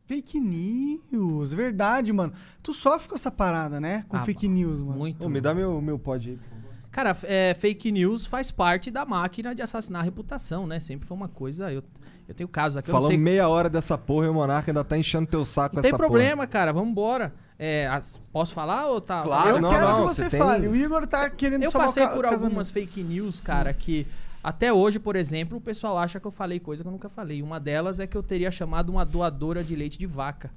Fake news, verdade, mano. Tu sofre com essa parada, né? Com fake news, mano. Muito. Ô, me dá meu pod aí, por favor. Cara, fake news faz parte da máquina de assassinar a reputação, né? Sempre foi uma coisa... Eu tenho casos aqui, eu não Falamos sei... meia hora dessa porra e o Monarca ainda tá enchendo teu saco com Não essa tem problema, cara. Vambora. Posso falar ou tá... Claro, Eu não, quero não, que você você fale. tem- O Igor tá querendo Eu salvar passei o por casamento. algumas fake news, cara, que até hoje, por exemplo, o pessoal acha que eu falei coisa que eu nunca falei. Uma delas é que eu teria chamado uma doadora de leite de vaca.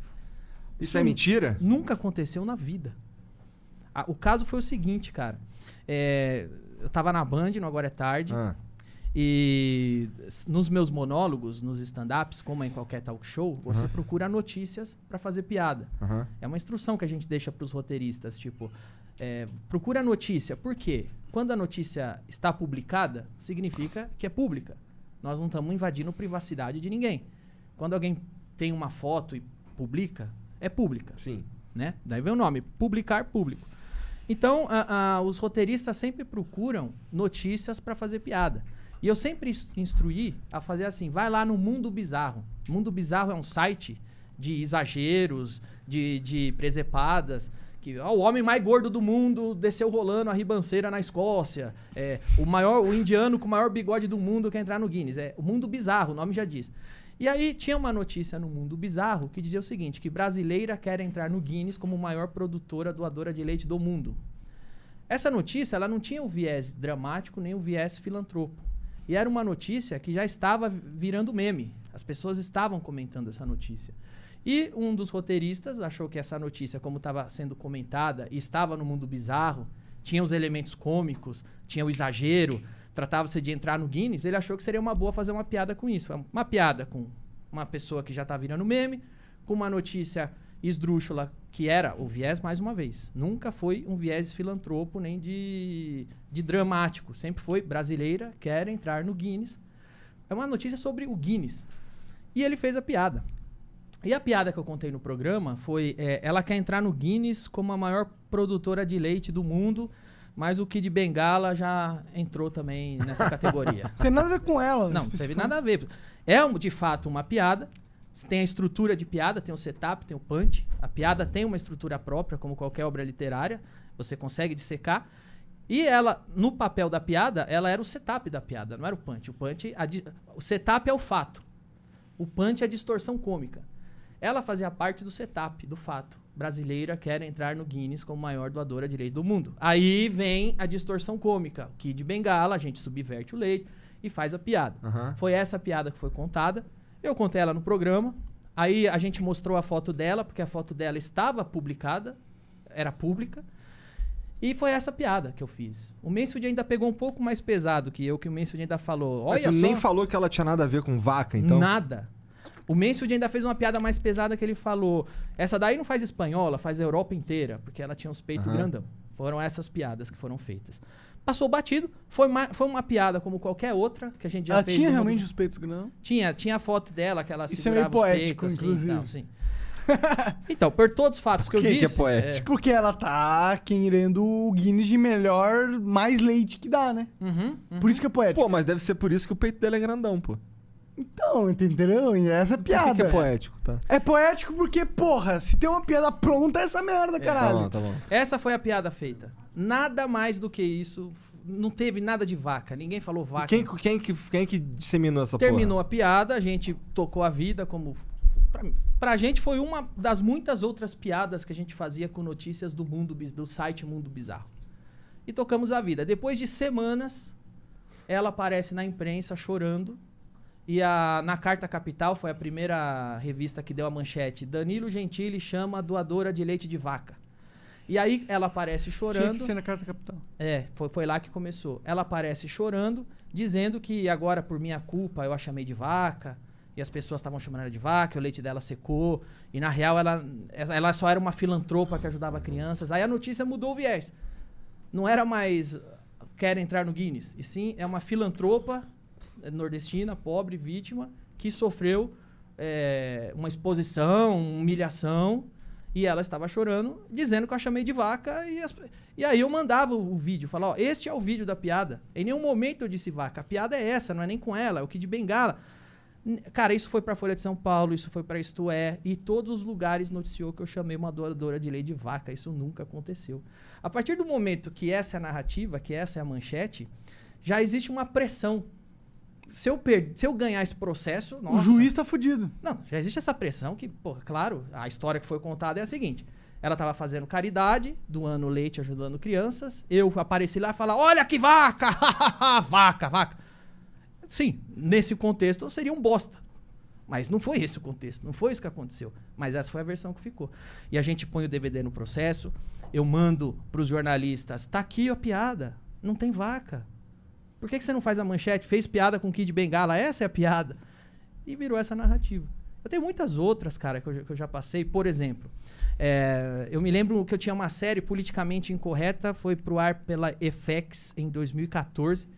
Isso é mentira? Nunca aconteceu na vida. O caso foi o seguinte, cara. Eu tava na Band, no Agora é Tarde, Ah. e nos meus monólogos, nos stand-ups, como em qualquer talk show, você procura notícias pra fazer piada. Aham. É uma instrução que a gente deixa pros roteiristas, tipo, procura a notícia. Por quê? Quando a notícia está publicada, significa que é pública. Nós não estamos invadindo privacidade de ninguém. Quando alguém tem uma foto e publica, é pública, Sim. né? Daí vem o nome, publicar público. Então, os roteiristas sempre procuram notícias para fazer piada. E eu sempre instruí a fazer assim, vai lá no Mundo Bizarro. Mundo Bizarro é um site de exageros, de presepadas, que o homem mais gordo do mundo desceu rolando a ribanceira na Escócia, o indiano com o maior bigode do mundo quer entrar no Guinness. É o Mundo Bizarro, o nome já diz. E aí tinha uma notícia no Mundo Bizarro que dizia o seguinte, que brasileira quer entrar no Guinness como maior produtora doadora de leite do mundo. Essa notícia, ela não tinha o viés dramático nem o viés filantropo. E era uma notícia que já estava virando meme. As pessoas estavam comentando essa notícia. E um dos roteiristas achou que essa notícia, como estava sendo comentada e estava no Mundo Bizarro, tinha os elementos cômicos, tinha o exagero, tratava-se de entrar no Guinness, ele achou que seria uma boa fazer uma piada com isso. Uma piada com uma pessoa que já tá virando meme, com uma notícia esdrúxula, que era o viés, mais uma vez. Nunca foi um viés filantropo, nem de dramático. Sempre foi brasileira, quer entrar no Guinness. É uma notícia sobre o Guinness. E ele fez a piada. E a piada que eu contei no programa foi, ela quer entrar no Guinness como a maior produtora de leite do mundo, mas o Kid Bengala já entrou também nessa categoria. Tem nada a ver com ela. Não, teve nada a ver. É, de fato, uma piada. Tem a estrutura de piada, tem o setup, tem o punch. A piada tem uma estrutura própria, como qualquer obra literária. Você consegue dissecar. E ela, no papel da piada, ela era o setup da piada, não era o punch. O setup é o fato. O punch é a distorção cômica. Ela fazia parte do setup, do fato. Brasileira quer entrar no Guinness como maior doadora de leite do mundo. Aí vem a distorção cômica. Kid Bengala, a gente subverte o leite e faz a piada. Aham. Foi essa piada que foi contada. Eu contei ela no programa. Aí a gente mostrou a foto dela, porque a foto dela estava publicada, era pública. E foi essa piada que eu fiz. O Mansfield ainda pegou um pouco mais pesado que eu, que o Mansfield ainda falou... Mas Olha tu só, nem falou que ela tinha nada a ver com vaca, então? nada. O Mansfield ainda fez uma piada mais pesada que ele falou... Essa daí não faz espanhola, faz a Europa inteira, porque ela tinha os peitos grandão. Foram essas piadas que foram feitas. Passou batido, foi uma piada como qualquer outra que a gente já Ela fez. tinha no realmente mundo. os peitos grandes? Tinha a foto dela, que ela Isso é segurava meio os poético, peitos, assim, inclusive. tal, assim. Então, por todos os fatos que eu que disse... é poético? Porque ela tá querendo o Guinness de melhor, mais leite que dá, né? Por isso que é poético. Pô, mas deve ser por isso que o peito dela é grandão, pô. Então, entendeu? E essa é a piada. Por que é poético, tá? É poético porque, porra, se tem uma piada pronta, é essa merda, Tá caralho. bom, tá bom. Essa foi a piada feita. Nada mais do que isso. Não teve nada de vaca. Ninguém falou vaca. Quem que disseminou essa Terminou a piada, a gente tocou a vida como... Pra gente foi uma das muitas outras piadas que a gente fazia com notícias do site Mundo Bizarro. E tocamos a vida. Depois de semanas, ela aparece na imprensa chorando. E na Carta Capital, foi a primeira revista que deu a manchete, Danilo Gentili chama a doadora de leite de vaca. E aí ela aparece chorando. Tinha que ser na Carta Capital. Foi lá que começou. Ela aparece chorando, dizendo que agora, por minha culpa, eu a chamei de vaca. E as pessoas estavam chamando ela de vaca, o leite dela secou. E na real, ela só era uma filantropa que ajudava crianças. Aí a notícia mudou o viés. Não era mais quer entrar no Guinness. E sim, é uma filantropa nordestina, pobre, vítima, que sofreu uma exposição, humilhação. E ela estava chorando, dizendo que eu a chamei de vaca. E aí eu mandava o vídeo, falava, ó, este é o vídeo da piada. Em nenhum momento eu disse vaca. A piada é essa, não é nem com ela, é o Kid Bengala. Cara, isso foi pra Folha de São Paulo, isso foi pra Isto É, e todos os lugares noticiou que eu chamei uma doadora de lei de vaca. Isso nunca aconteceu. A partir do momento que essa é a narrativa, que essa é a manchete, já existe uma pressão. Se eu ganhar esse processo, nossa... O juiz tá fudido. Não, já existe essa pressão que, porra, claro, a história que foi contada é a seguinte. Ela tava fazendo caridade, doando leite, ajudando crianças. Eu apareci lá e falei, olha que vaca! Vaca. Sim, nesse contexto eu seria um bosta. Mas não foi esse o contexto, não foi isso que aconteceu. Mas essa foi a versão que ficou. E a gente põe o DVD no processo, eu mando pros jornalistas, tá aqui a piada, não tem vaca. Por que você não faz a manchete? Fez piada com o Kid Bengala, essa é a piada. E virou essa narrativa. Eu tenho muitas outras, cara, que eu já passei. Por exemplo, eu me lembro que eu tinha uma série politicamente incorreta, foi pro ar pela FX em 2014.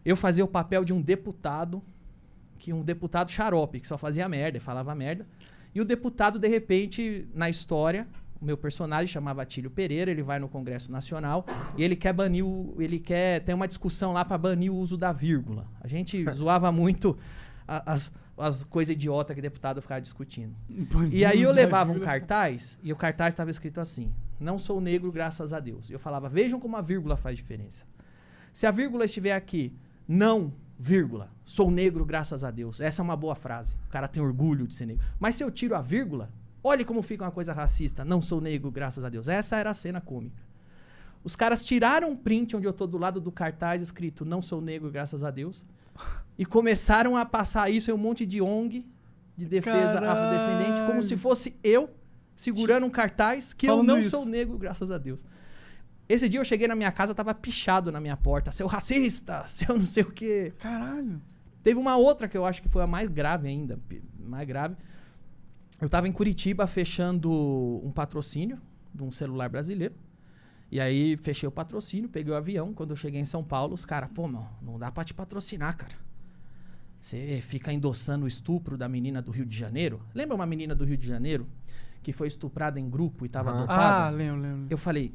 Eu fazia o papel de um deputado xarope, que só fazia merda, falava merda. E o deputado, de repente, na história, o meu personagem chamava Atílio Pereira, ele vai no Congresso Nacional e ele quer banir tem uma discussão lá para banir o uso da vírgula. A gente zoava muito as coisas idiotas que o deputado ficava discutindo. E aí eu levava um cartaz, e o cartaz estava escrito assim, não sou negro graças a Deus. E eu falava, vejam como a vírgula faz diferença. Se a vírgula estiver aqui, não, vírgula, sou negro graças a Deus. Essa é uma boa frase. O cara tem orgulho de ser negro. Mas se eu tiro a vírgula, olhe como fica uma coisa racista. Não sou negro graças a Deus. Essa era a cena cômica. Os caras tiraram um print onde eu tô do lado do cartaz escrito não sou negro graças a Deus e começaram a passar isso em um monte de ONG de defesa afrodescendente como se fosse eu segurando um cartaz que falando eu não isso. sou negro graças a Deus. Esse dia eu cheguei na minha casa, tava pichado na minha porta. Seu racista, seu não sei o quê. Caralho. Teve uma outra que eu acho que foi a mais grave ainda. Mais grave. Eu tava em Curitiba fechando um patrocínio de um celular brasileiro. E aí fechei o patrocínio, peguei o avião. Quando eu cheguei em São Paulo, os caras, pô, mano, não dá pra te patrocinar, cara. Você fica endossando o estupro da menina do Rio de Janeiro. Lembra uma menina do Rio de Janeiro que foi estuprada em grupo e tava dopada? Ah, lembro. Eu falei,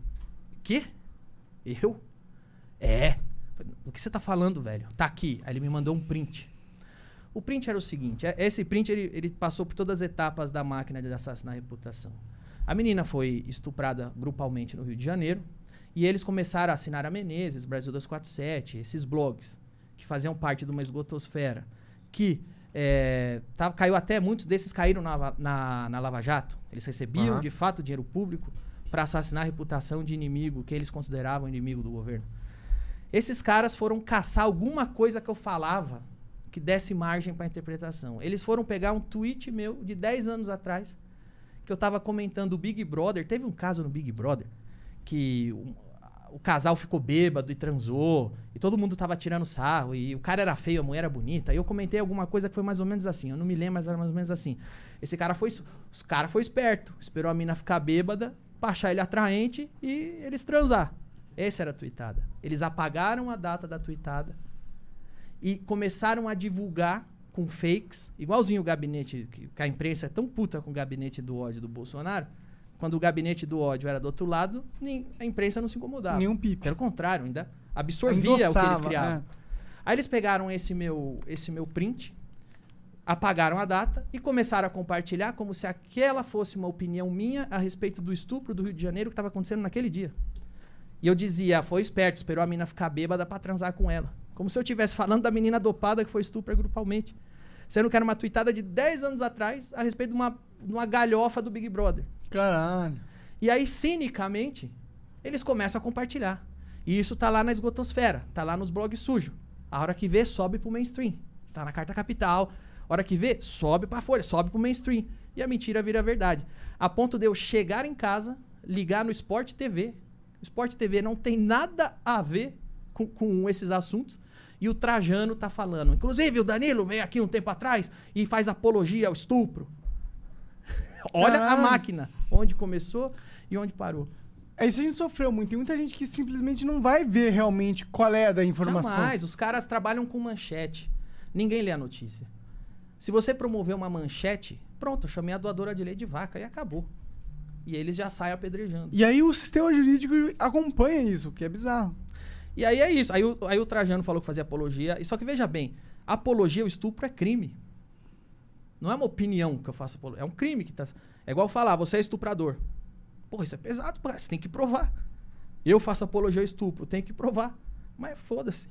quê? Eu? É. O que você tá falando, velho? Tá aqui. Aí ele me mandou um print. O print era o seguinte, esse print ele passou por todas as etapas da máquina de assassinar a reputação. A menina foi estuprada grupalmente no Rio de Janeiro e eles começaram a assinar a Menezes, Brasil 247, esses blogs que faziam parte de uma esgotosfera, que caiu até, muitos desses caíram na Lava Jato. Eles recebiam, de fato, dinheiro público para assassinar a reputação de inimigo que eles consideravam inimigo do governo. Esses caras foram caçar alguma coisa que eu falava que desse margem para interpretação. Eles foram pegar um tweet meu de 10 anos atrás, que eu tava comentando o Big Brother. Teve um caso no Big Brother que o casal ficou bêbado e transou, e todo mundo tava tirando sarro, e o cara era feio, a mulher era bonita. E eu comentei alguma coisa que foi mais ou menos assim, eu não me lembro, mas era mais ou menos assim. Os cara foi esperto, esperou a mina ficar bêbada, pra achar ele atraente e eles transar. Essa era a tweetada. Eles apagaram a data da tweetada e começaram a divulgar com fakes, igualzinho o gabinete, que a imprensa é tão puta com o gabinete do ódio do Bolsonaro. Quando o gabinete do ódio era do outro lado, a imprensa não se incomodava. Nenhum pipi. Pelo contrário, ainda absorvia o que eles criavam. Aí eles pegaram esse meu print, apagaram a data e começaram a compartilhar como se aquela fosse uma opinião minha a respeito do estupro do Rio de Janeiro que estava acontecendo naquele dia. E eu dizia, foi esperto, esperou a menina ficar bêbada pra transar com ela. Como se eu estivesse falando da menina dopada que foi estupra grupalmente. Sendo que era uma tweetada de 10 anos atrás a respeito de uma galhofa do Big Brother. Caralho. E aí, cinicamente, eles começam a compartilhar. E isso tá lá na esgotosfera, tá lá nos blogs sujos. A hora que vê, sobe pro mainstream. Tá na Carta Capital. A hora que vê, sobe pra Folha, sobe pro mainstream. E a mentira vira verdade. A ponto de eu chegar em casa, ligar no Sport TV. O Sport TV não tem nada a ver com esses assuntos. E o Trajano tá falando. Inclusive, o Danilo veio aqui um tempo atrás e faz apologia ao estupro. Olha a máquina. Onde começou e onde parou. Isso a gente sofreu muito. Tem muita gente que simplesmente não vai ver realmente qual é da informação. Jamais. Os caras trabalham com manchete. Ninguém lê a notícia. Se você promover uma manchete, pronto, eu chamei a doadora de lei de vaca e acabou. E eles já saem apedrejando. E aí o sistema jurídico acompanha isso, que é bizarro. E aí é isso. Aí o Trajano falou que fazia apologia. Só que veja bem, apologia ao estupro é crime. Não é uma opinião que eu faço apologia. É um crime que tá... É igual falar, você é estuprador. Pô, isso é pesado, pô. Você tem que provar. Eu faço apologia ao estupro, tem que provar. Mas foda-se.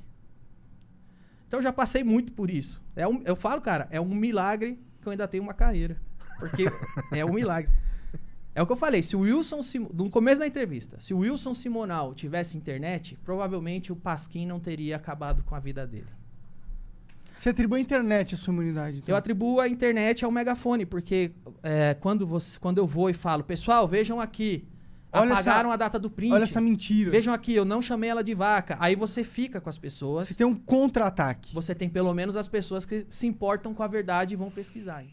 Então eu já passei muito por isso. Eu falo, cara, é um milagre que eu ainda tenho uma carreira. Porque é um milagre. É o que eu falei, se o Wilson, no começo da entrevista, se o Wilson Simonal tivesse internet, provavelmente o Pasquim não teria acabado com a vida dele. Você atribui à internet a sua imunidade, então? Eu atribuo a internet ao megafone, porque quando eu vou e falo, pessoal, vejam aqui, apagaram a data do print. Olha essa mentira. Vejam aqui, eu não chamei ela de vaca. Aí você fica com as pessoas. Você tem um contra-ataque. Você tem pelo menos as pessoas que se importam com a verdade e vão pesquisar.